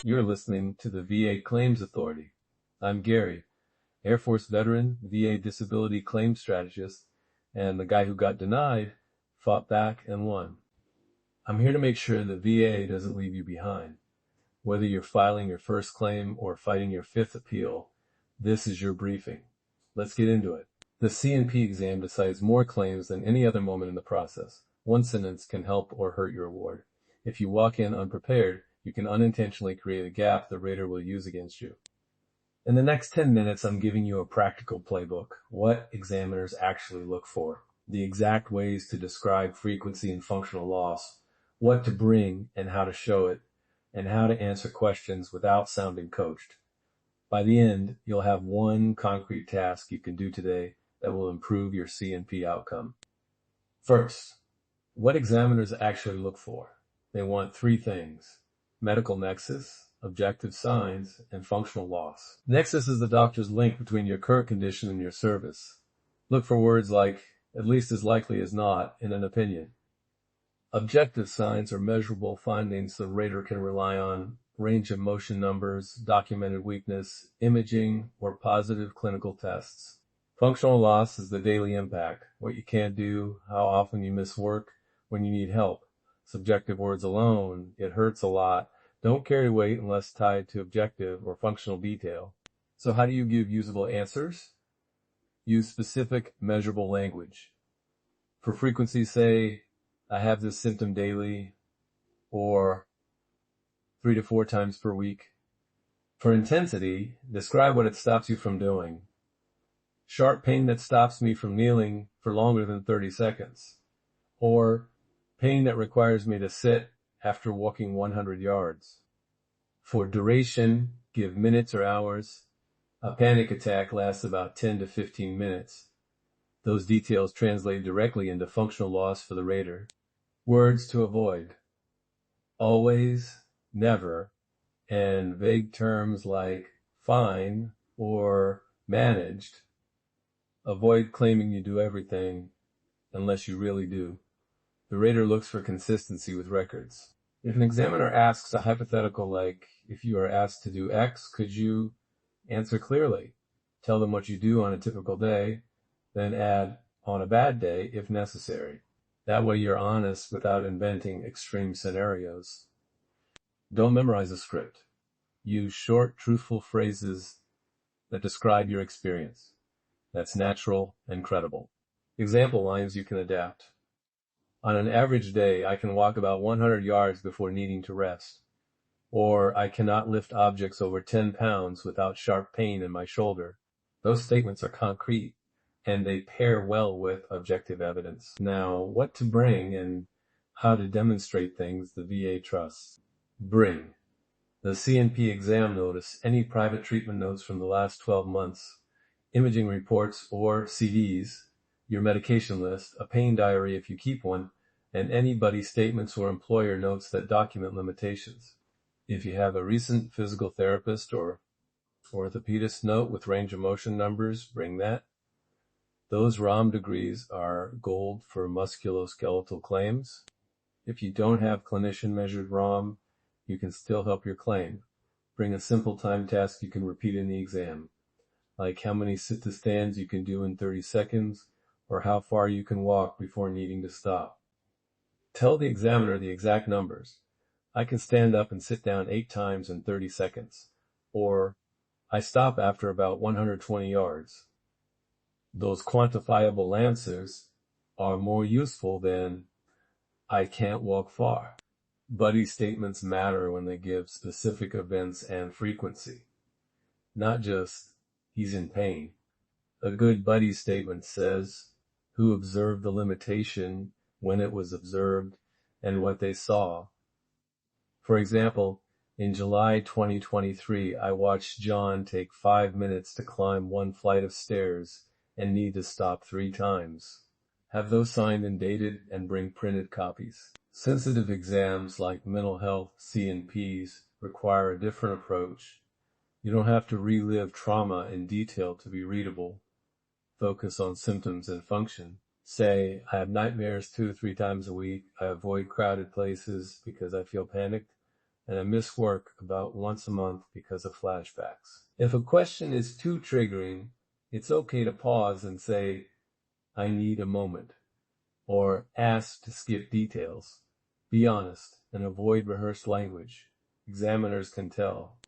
You're listening to the VA Claims Authority. I'm Gary, Air Force veteran, VA disability claims strategist, and the guy who got denied fought back and won. I'm here to make sure the VA doesn't leave you behind. Whether you're filing your first claim or fighting your fifth appeal, this is your briefing. Let's get into it. The C&P exam decides more claims than any other moment in the process. One sentence can help or hurt your award. If you walk in unprepared, you can unintentionally create a gap the rater will use against you. In the next 10 minutes, I'm giving you a practical playbook, what examiners actually look for, the exact ways to describe frequency and functional loss, what to bring and how to show it, and how to answer questions without sounding coached. By the end, you'll have one concrete task you can do today that will improve your C&P outcome. First, what examiners actually look for. They want three things: medical nexus, objective signs, and functional loss. Nexus is the doctor's link between your current condition and your service. Look for words like at least as likely as not in an opinion. Objective signs are measurable findings the rater can rely on: range of motion numbers, documented weakness, imaging, or positive clinical tests. Functional loss is the daily impact, what you can't do, how often you miss work, when you need help. Subjective words alone, it hurts a lot, don't carry weight unless tied to objective or functional detail. So how do you give usable answers? Use specific, measurable language. For frequency, say, I have this symptom daily, or 3 to 4 times per week. For intensity, describe what it stops you from doing. Sharp pain that stops me from kneeling for longer than 30 seconds. Or pain that requires me to sit after walking 100 yards. For duration, give minutes or hours. A panic attack lasts about 10 to 15 minutes. Those details translate directly into functional loss for the rater. Words to avoid: always, never, and vague terms like fine or managed. Avoid claiming you do everything unless you really do. The rater looks for consistency with records. If an examiner asks a hypothetical like, if you are asked to do X, could you answer clearly? Tell them what you do on a typical day, then add on a bad day if necessary. That way you're honest without inventing extreme scenarios. Don't memorize a script. Use short, truthful phrases that describe your experience. That's natural and credible. Example lines you can adapt. On an average day, I can walk about 100 yards before needing to rest. Or I cannot lift objects over 10 pounds without sharp pain in my shoulder. Those statements are concrete, and they pair well with objective evidence. Now, what to bring and how to demonstrate things the VA trusts. Bring the C&P exam notice, any private treatment notes from the last 12 months, imaging reports or CDs, your medication list, a pain diary if you keep one, and any buddy statements or employer notes that document limitations. If you have a recent physical therapist or orthopedist note with range of motion numbers, bring that. Those ROM degrees are gold for musculoskeletal claims. If you don't have clinician-measured ROM, you can still help your claim. Bring a simple time task you can repeat in the exam, like how many sit-to-stands you can do in 30 seconds, or how far you can walk before needing to stop. Tell the examiner the exact numbers. I can stand up and sit down 8 times in 30 seconds, or I stop after about 120 yards. Those quantifiable answers are more useful than I can't walk far. Buddy statements matter when they give specific events and frequency, not just he's in pain. A good buddy statement says who observed the limitation, when it was observed, and what they saw. For example, in July 2023, I watched John take 5 minutes to climb 1 flight of stairs and need to stop 3 times. Have those signed and dated and bring printed copies. Sensitive exams like mental health C&Ps require a different approach. You don't have to relive trauma in detail to be readable. Focus on symptoms and function. Say, I have nightmares 2 to 3 times a week. I avoid crowded places because I feel panicked, and I miss work about once a month because of flashbacks. If a question is too triggering, it's okay to pause and say, I need a moment, or ask to skip details. Be honest and avoid rehearsed language. Examiners can tell.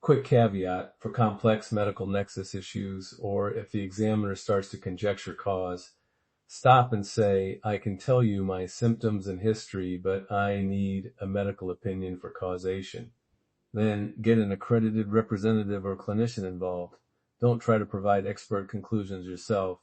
Quick caveat: for complex medical nexus issues, or if the examiner starts to conjecture cause, stop and say, I can tell you my symptoms and history, but I need a medical opinion for causation. Then get an accredited representative or clinician involved. Don't try to provide expert conclusions yourself.